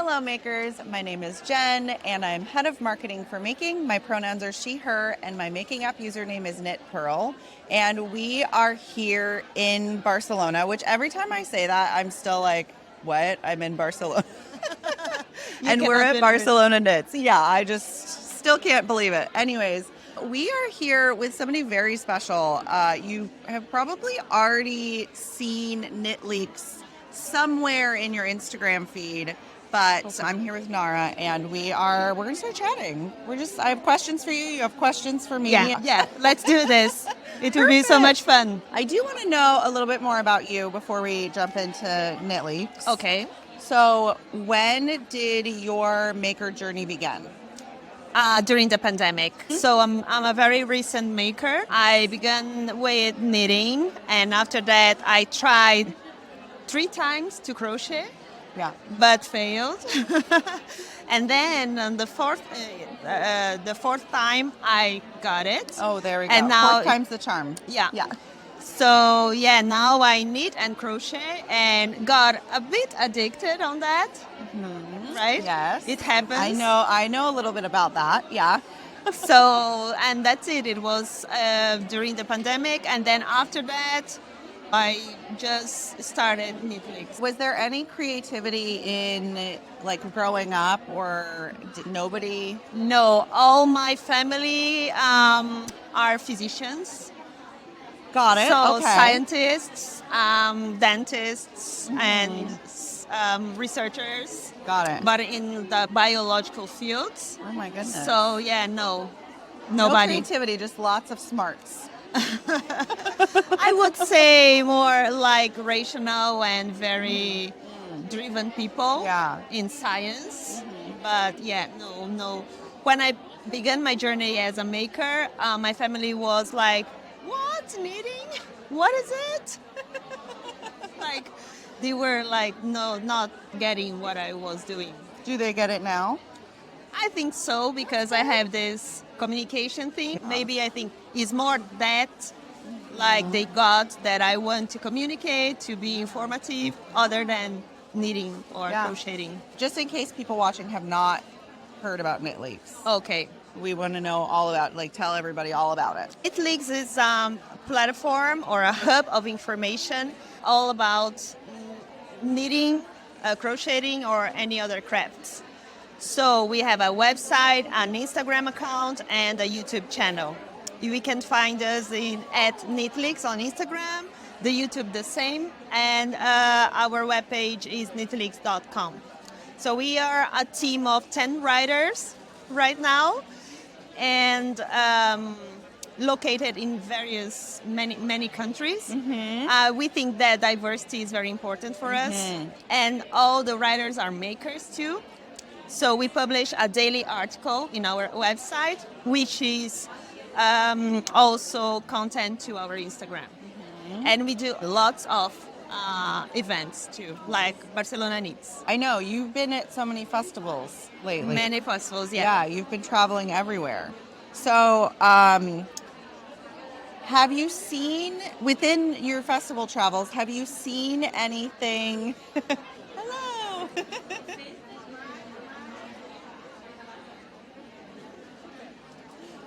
Hello makers, my name is Jen and I'm head of marketing for Making. My pronouns are she, her, and my Making app username is knitpearl. And we are here in Barcelona, which every time I say that, I'm still like, what? I'm in Barcelona. And we're at Barcelona Knits. Yeah, I just still can't believe it. Anyways, we are here with somebody very special. You have probably already seen Knitleaks somewhere in your Instagram feed, but I'm here with Nara, and we're going to start chatting. I have questions for you. You have questions for me. Yeah. Let's do this. It will be so much fun. I do want to know a little bit more about you before we jump into Knitleaks. Okay. So, when did your maker journey begin? During the pandemic. So I'm a very recent maker. I began with knitting, and after that I tried 3 times to crochet. Yeah. But failed. And then on the fourth time I got it. Oh, there we go. And now, fourth time's the charm. Yeah. Yeah. So now I knit and crochet and got a bit addicted on that. Mm-hmm. Right? Yes. It happens. I know a little bit about that. Yeah. So, and that's it. It was during the pandemic, and then after that, I just started Knitleaks. Was there any creativity in like growing up, or did nobody? No, all my family are physicians. Got it. So okay. scientists, dentists, and researchers. Got it. But in the biological fields. Oh my goodness. So nobody. No creativity, just lots of smarts. I would say more like rational and very driven people in science. But no. When I began my journey as a maker, my family was like, what, knitting? What is it? Like, they were like, no, not getting what I was doing. Do they get it now? I think so, because I have this communication thing. Maybe I think it's more that, like they got that I want to communicate, to be informative, other than knitting or crocheting. Just in case people watching have not heard about Knitleaks. Okay. We want to know all about, tell everybody all about it. Knitleaks is a platform or a hub of information all about knitting, crocheting, or any other crafts. So we have a website, an Instagram account, and a YouTube channel. You can find us at Knitleaks on Instagram, the YouTube the same, and our webpage is knitleaks.com. So we are a team of 10 writers right now, and located in many countries. We think that diversity is very important for us, and all the writers are makers too. So we publish a daily article in our website, which is also content to our Instagram. And we do lots of events too, like Barcelona Knits. I know, you've been at so many festivals lately. Many festivals, Yeah, you've been traveling everywhere. So, have you seen, within your festival travels, have you seen anything? Hello!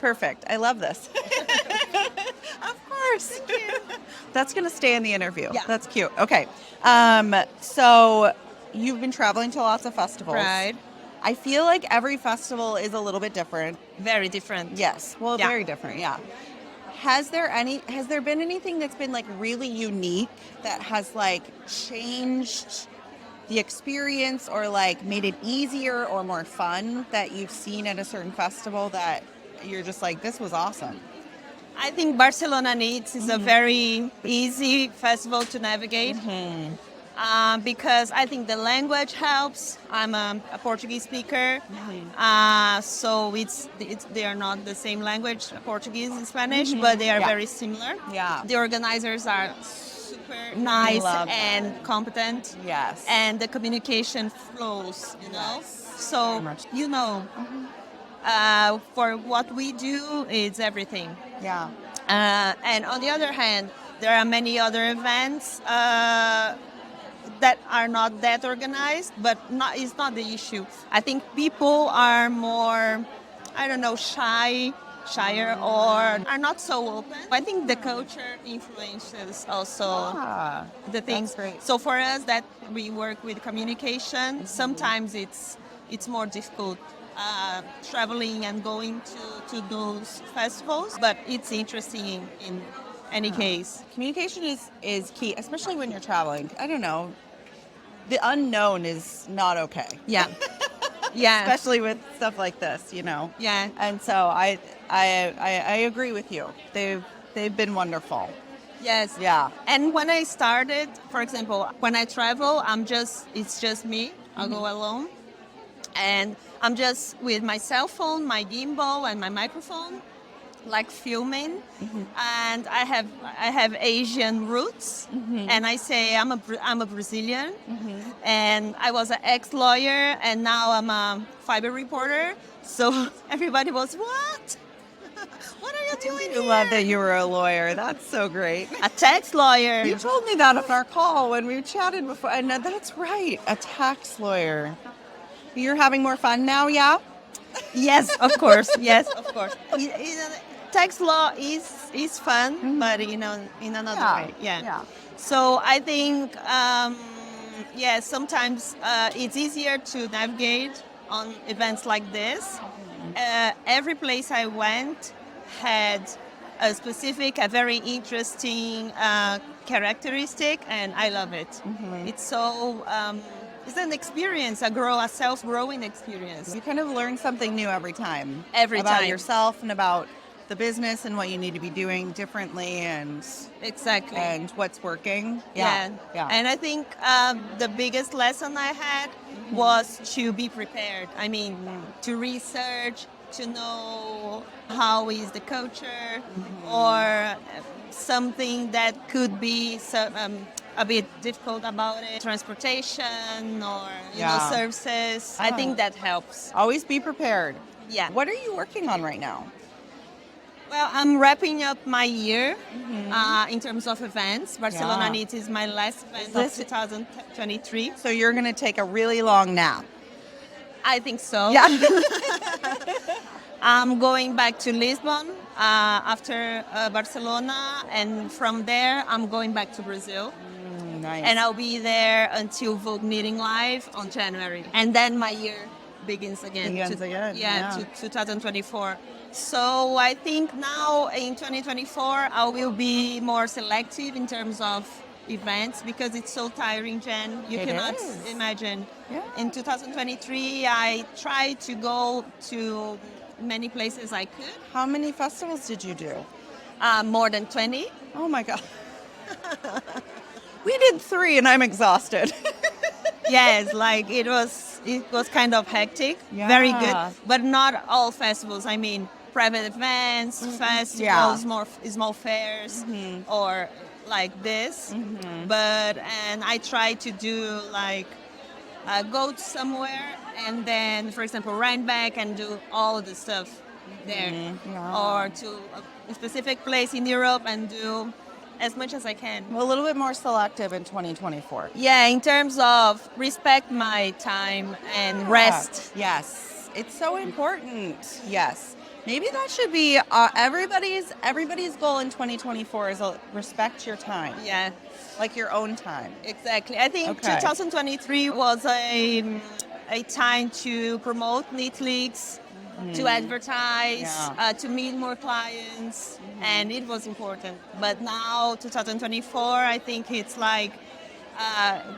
Perfect. I love this. Of course. Thank you. That's going to stay in the interview. Yeah. That's cute. Okay. So you've been traveling to lots of festivals. Right. I feel like every festival is a little bit different. Very different. Yes. Well, very different. Yeah. Has there been anything that's been like really unique that has like changed the experience or like made it easier or more fun that you've seen at a certain festival that you're just like, this was awesome? I think Barcelona Knits is a very easy festival to navigate because I think the language helps. I'm a Portuguese speaker, so they are not the same language, Portuguese and Spanish, but they are very similar. Yeah. The organizers are super nice and competent. Yes. And the communication flows, Yes. So, for what we do, it's everything. Yeah. And on the other hand, there are many other events that are not that organized, but it's not the issue. I think people are more, I don't know, shyer or are not so open. I think the culture influences also Ah, the things. that's great. So for us that we work with communication, sometimes it's more difficult traveling and going to those festivals, but it's interesting in any case. Communication is key, especially when you're traveling. I don't know. The unknown is not okay. Yeah. Yeah. Especially with stuff like this, you know. Yeah. And so I agree with you. They've been wonderful. Yes. Yeah. And when I started, for example, when I travel, it's just me. I'll go alone. And I'm just with my cell phone, my gimbal, and my microphone, like filming. And I have Asian roots, and I say I'm a Brazilian, and I was an ex-lawyer, and now I'm a fiber reporter. So everybody was, what? What are you doing I here? love that you were a lawyer. That's so great. A tax lawyer. You told me that on our call when we chatted before. And that's right, a tax lawyer. You're having more fun now, yeah? Yes, of course. Yes, of course. Tax law is fun, but in another way. Yeah. So I think, sometimes it's easier to navigate on events like this. Every place I went had a very interesting characteristic, and I love it. It's so. It's an experience, a self-growing experience. You kind of learn something new every time. Every about time. yourself and about the business and what you need to be doing differently Exactly. and what's working. Yeah. Yeah. And I think the biggest lesson I had was to be prepared. I mean, to research, to know how is the culture, or something that could be a bit difficult about it, transportation or services. I think that helps. Always be prepared. Yeah. What are you working on right now? Well, I'm wrapping up my year in terms of events. Barcelona Knits is my last event of 2023. So you're going to take a really long nap. I think so. Yeah. I'm going back to Lisbon after Barcelona, and from there I'm going back to Brazil. Nice. And I'll be there until Vogue Knitting Live on January. And then my year begins again. Yeah, to 2024. So I think now in 2024 I will be more selective in terms of events because it's so tiring, Jen. You cannot imagine. Yeah. In 2023 I tried to go to many places I could. How many festivals did you do? More than 20. Oh my God. We did 3 and I'm exhausted. Yes, like it was kind of hectic. Yeah. Very good, but not all festivals. I mean, private events, festivals, more small fairs, or like this. And I try to do like go to somewhere and then, for example, run back and do all the stuff there, or to a specific place in Europe and do as much as I can. A little bit more selective in 2024. Yeah, in terms of respect my time and rest. Yes, it's so important. Yes. Maybe that should be everybody's goal in 2024 is respect your time. Yeah, like your own time. Exactly. I think 2023 was a time to promote Knitleaks, to advertise, to meet more clients, and it was important. But now, 2024, I think it's like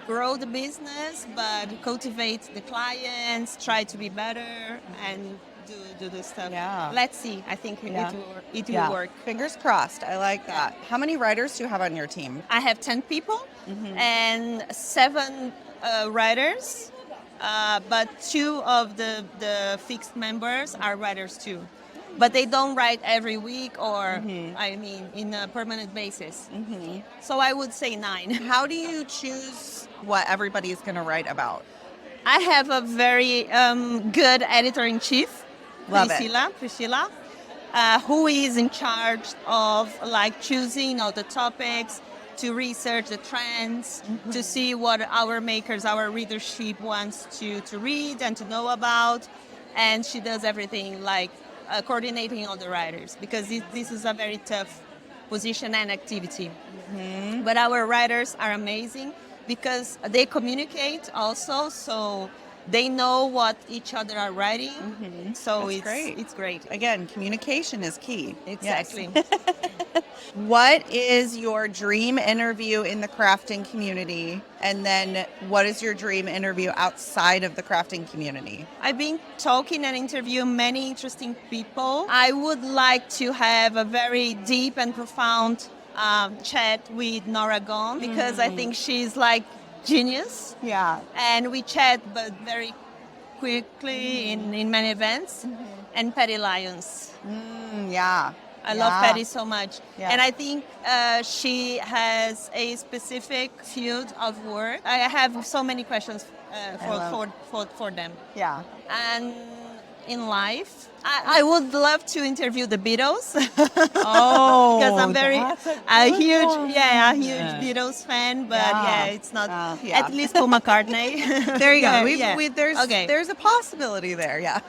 grow the business, but cultivate the clients, try to be better, and do this stuff. Yeah. Let's see. I think it will work. Fingers crossed. I like that. How many writers do you have on your team? I have 10 people and 7 writers. But 2 of the fixed members are writers too. But they don't write every week or, in a permanent basis. So I would say 9. How do you choose what everybody's going to write about? I have a very good editor-in-chief, Priscilla, who is in charge of like choosing all the topics, to research the trends, to see what our makers, our readership wants to read and to know about. And she does everything like coordinating all the writers, because this is a very tough position and activity. But our writers are amazing because they communicate also, so they know what each other are writing. So That's great. It's great. Again, communication is key. Exactly. Yes. What is your dream interview in the crafting community? And then what is your dream interview outside of the crafting community? I've been talking and interviewing many interesting people. I would like to have a very deep and profound chat with Nara because I think she's like genius. Yeah. And we chat, but very quickly in many events. And Patty Lyons. Yeah. I love Patty so much. Yeah. And I think she has a specific field of work. I have so many questions for them. Yeah. And in life, I would love to interview the Beatles. Oh, because I'm that's a huge one. Beatles fan. But it's not at least Paul McCartney. There you go. Yeah, There's a possibility there. Yeah.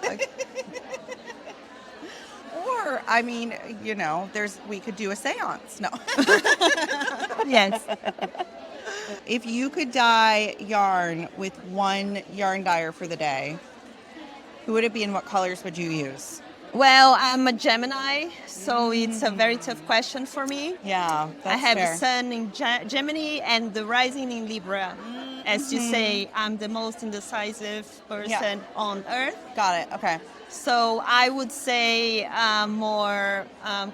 Or, I mean, we could do a seance. No. Yes. If you could dye yarn with one yarn dyer for the day, who would it be and what colors would you use? Well, I'm a Gemini, so it's a very tough question for me. Yeah, that's I have fair. the sun in Gemini and the rising in Libra. As you say, I'm the most indecisive person on earth. Got it. Okay. So I would say more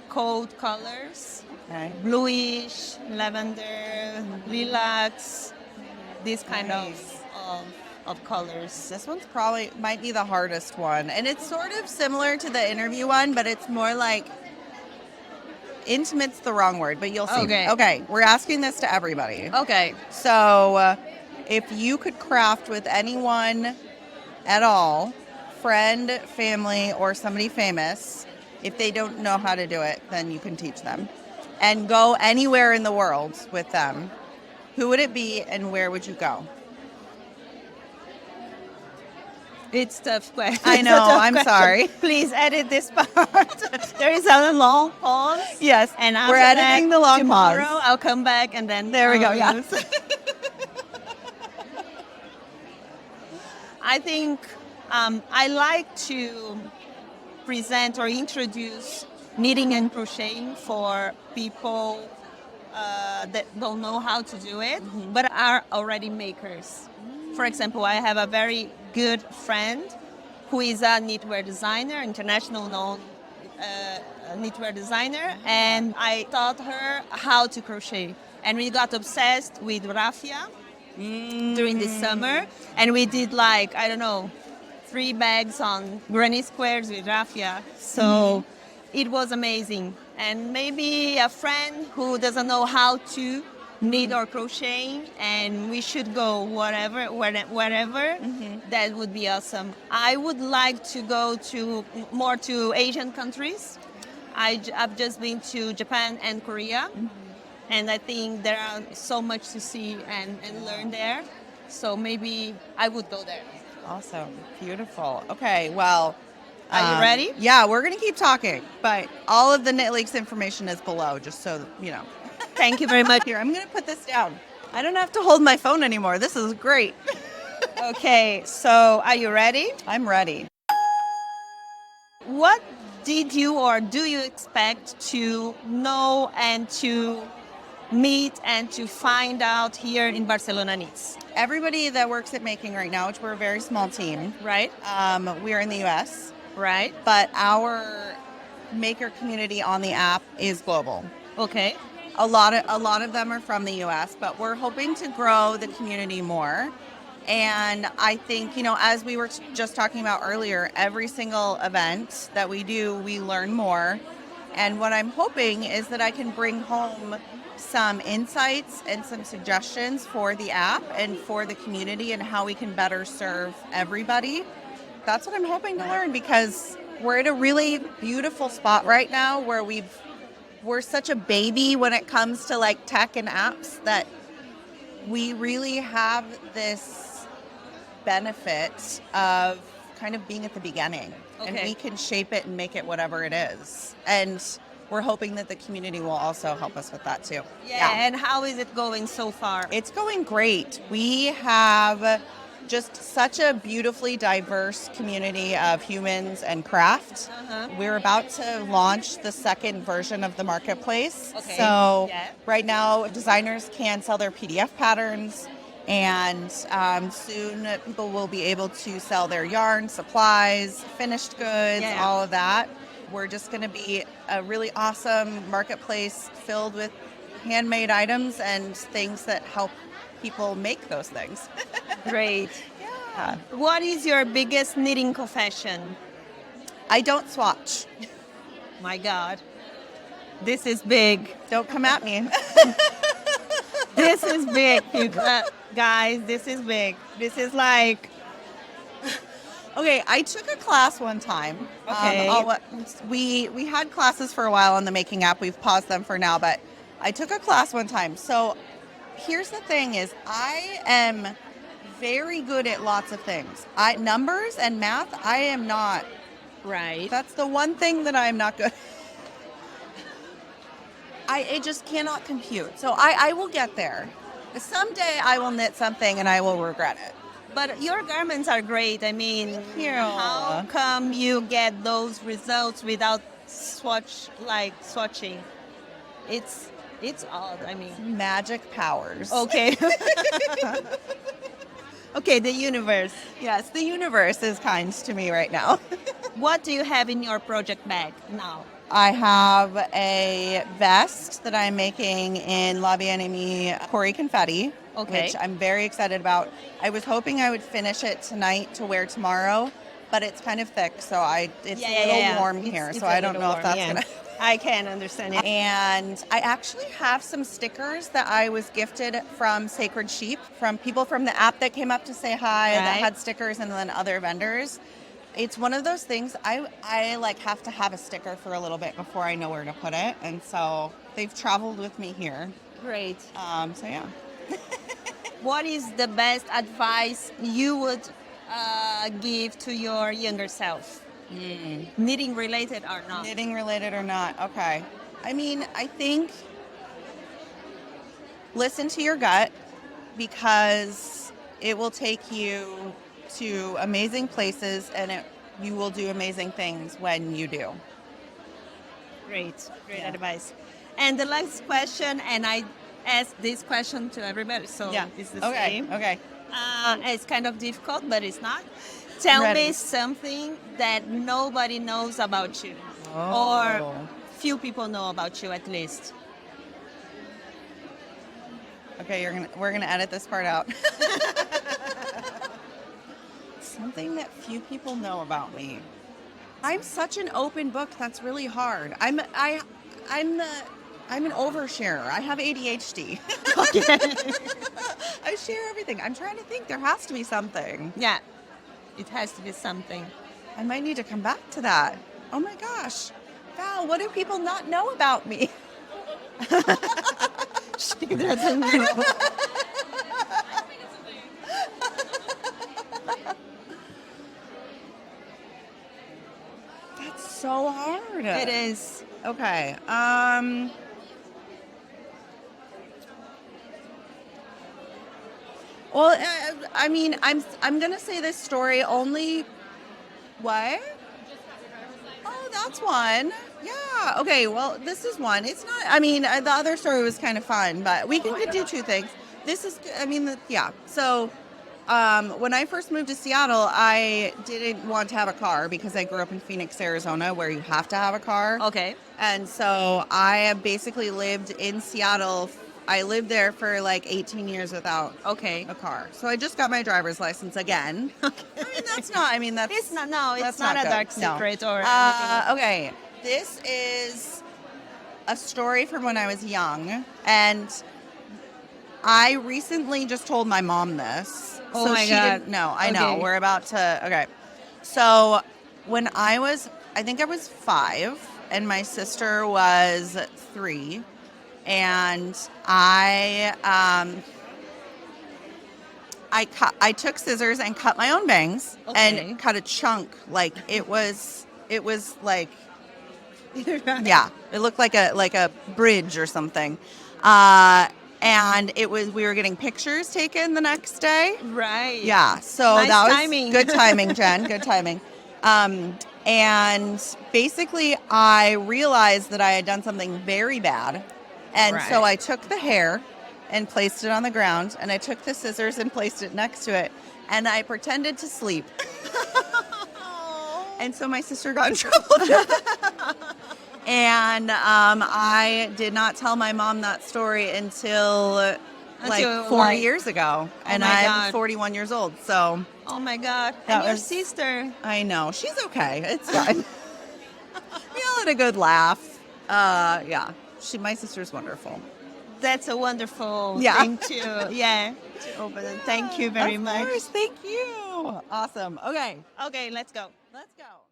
cold colors, Okay. bluish, lavender, lilacs, this kind of colors. This one's probably might be the hardest one. And it's sort of similar to the interview one, but it's more like intimate's the wrong word, but you'll see. Okay. We're asking this to everybody. Okay. So if you could craft with anyone at all, friend, family, or somebody famous, if they don't know how to do it, then you can teach them. And go anywhere in the world with them, who would it be and where would you go? It's tough question. I know, I'm sorry. Please edit this part. There is a long pause. Yes, And we're editing the long tomorrow pause. I'll come back and then There we go, yeah. I think I like to present or introduce knitting and crocheting for people that don't know how to do it, but are already makers. For example, I have a very good friend who is a knitwear designer, international known knitwear designer, and I taught her how to crochet. And we got obsessed with raffia during the summer, and we did 3 bags on granny squares with raffia. So it was amazing. And maybe a friend who doesn't know how to knit or crochet, and we should go wherever. That would be awesome. I would like to go more to Asian countries. I've just been to Japan and Korea, and I think there are so much to see and learn there. So maybe I would go there. Awesome. Beautiful. Okay, well. Are you ready? Yeah, we're going to keep talking, but all of the Knitleaks information is below, just so you know. Thank you very much. Here, I'm going to put this down. I don't have to hold my phone anymore. This is great. Okay, so are you ready? I'm ready. What did you or do you expect to know and to meet and to find out here in Barcelona Knits? Everybody that works at Making right now, which we're a very small team, Right? we're in the U.S., Right. but our maker community on the app is global. Okay. A lot of them are from the U.S., but we're hoping to grow the community more. And I think, as we were just talking about earlier, every single event that we do, we learn more. And what I'm hoping is that I can bring home some insights and some suggestions for the app and for the community and how we can better serve everybody. That's what I'm hoping to learn, because we're at a really beautiful spot right now where we're we're such a baby when it comes to like tech and apps that we really have this benefit of kind of being at the beginning. And Okay. we can shape it and make it whatever it is. And we're hoping that the community will also help us with that too. Yeah. And how is it going so far? It's going great. We have just such a beautifully diverse community of humans and craft. We're about to launch the second version of the marketplace. Okay. So Yeah. right now, designers can sell their PDF patterns, and soon people will be able to sell their yarn, supplies, finished goods, Yeah. all of that. We're just going to be a really awesome marketplace filled with handmade items and things that help people make those things. Great. Yeah. What is your biggest knitting confession? I don't swatch. My God. This is big. Don't come at me. This is big, people. Guys, this is big. This is like, Okay, I took a class one time. Okay. We had classes for a while on the Making app. We've paused them for now, but I took a class one time. So here's the thing is I am very good at lots of things. Numbers and math, I am not. right. That's the one thing that I'm not good at. I just cannot compute. So I will get there. Someday I will knit something and I will regret it. But your garments are great. I mean, you. how come you get those results without swatching? It's odd. I mean, Magic powers. okay. Okay, the universe. Yes, the universe is kind to me right now. What do you have in your project bag now? I have a vest that I'm making in La Bien-Aimée Cori Confetti, Okay. which I'm very excited about. I was hoping I would finish it tonight to wear tomorrow, but it's kind of thick, so it's a little warm here, It's so a I don't little know if warm, that's yeah. gonna. I can understand it. And I actually have some stickers that I was gifted from Sacred Sheep, from people from the app that came up to say hi, that Right. had stickers, and then other vendors. It's one of those things I like have to have a sticker for a little bit before I know where to put it, and so they've traveled with me here. Great. So yeah. What is the best advice you would give to your younger self? Knitting related or not? Knitting related or not? Okay. I mean, I think listen to your gut because it will take you to amazing places and you will do amazing things when you do. Great Yeah. advice. And the last question, and I ask this question to everybody, so it's the Okay. same. Okay. It's kind of difficult, but it's not. Tell Ready. me something that nobody knows about you, Oh. or few people know about you at least. Okay, we're gonna edit this part out. Something that few people know about me. I'm such an open book. That's really hard. I'm an oversharer. I have ADHD. I share everything. I'm trying to think. There has to be something. Yeah, it has to be something. I might need to come back to that. Oh my gosh. Val, what do people not know about me? She doesn't know. That's so hard. It is. Okay. Well, I mean, I'm gonna say this story only. What? Oh, that's one. Yeah. Okay. Well, this is one. It's not. I mean, the other story was kind of fun, but we can do two things. This is. I mean, yeah. So, when I first moved to Seattle, I didn't want to have a car because I grew up in Phoenix, Arizona, where you have to have a car. Okay. And so I have basically lived in Seattle. I lived there for like 18 years without Okay. a car. So I just got my driver's license again. I mean, that's not. I mean, that's. It's not. No, it's that's not a good. dark No. secret or anything. Okay, this is a story from when I was young, and I recently just told my mom this. Oh so my she God. didn't know. I know. Okay. We're about to. Okay, so when I think I was 5. and my sister was 3. And I took scissors and cut my own bangs and cut a chunk. Like it was like, yeah, it looked like a bridge or something. And we were getting pictures taken the next day. Right. Yeah. So Nice that was timing. good timing, Jen. Good timing. And basically I realized that I had done something very bad. And so I took the hair and placed it on the ground, and I took the scissors and placed it next to it, and I pretended to sleep. And so my sister got in trouble. And I did not tell my mom that story until 40 years ago. And I'm 41 years old. So. Oh my God. And your sister. I know. She's okay. It's fine. We all had a good laugh. Yeah. My sister's wonderful. That's a wonderful thing to open. Thank you very much. Of course. Thank you. Awesome. Okay. Okay, let's go. Let's go.